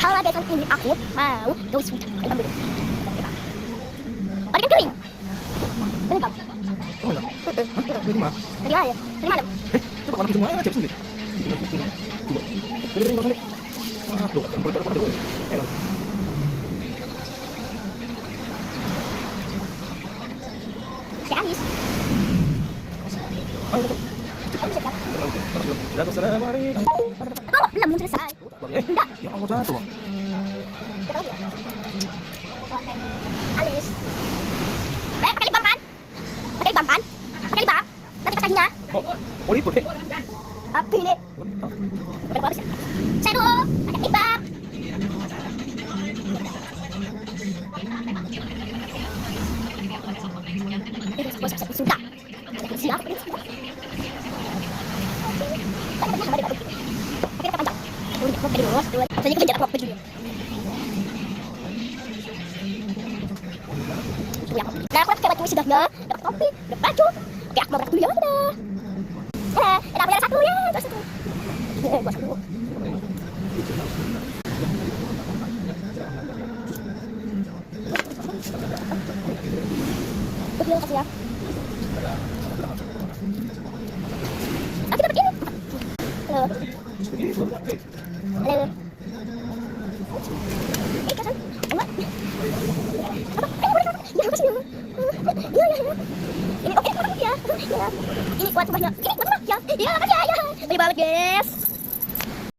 Halo guys, ini aku mau go switch. Kita ambil dulu. Oh, dia kan kering. Bener kau? Oh ya. Di rumah. Dari mana? Dari mana? Coba kalau semua cek sendiri. Coba. Dari mana nih? Ah, tuh, pada. Enak. Si Anis. Ayo, sudah selesai, mari. Oh, belum selesai. Enggak. Ya Allah, jatuh. Kita lagi ya? Alis. Pakai lip balm kan? Pakai lip balm kan? Pakai lip balm. Nanti kakinya. Oh, itu deh. Apa ini? Pakai apa sih? Saya dulu. Pakai lip balm. Sudah. Siap. Pakai panjang. Pakai dulu. Saya juga jarak waktu juga. Nah, aku pakai baju sudah nggak, dapat topi, dapat baju. Oke, aku mau berangkat dulu ya udah. Ada aku yang satu ya, terus satu. Gua satu. Terima kasih ya. Aku dapat ini. Halo. Halo. Kasan. Enggak. Apa? Ya, makasih ya. Ya. Ini oke, makasih ya. Ya. Ini buat rumahnya. Ini buat rumah ya. Ya, makasih ya. Bye banget, guys.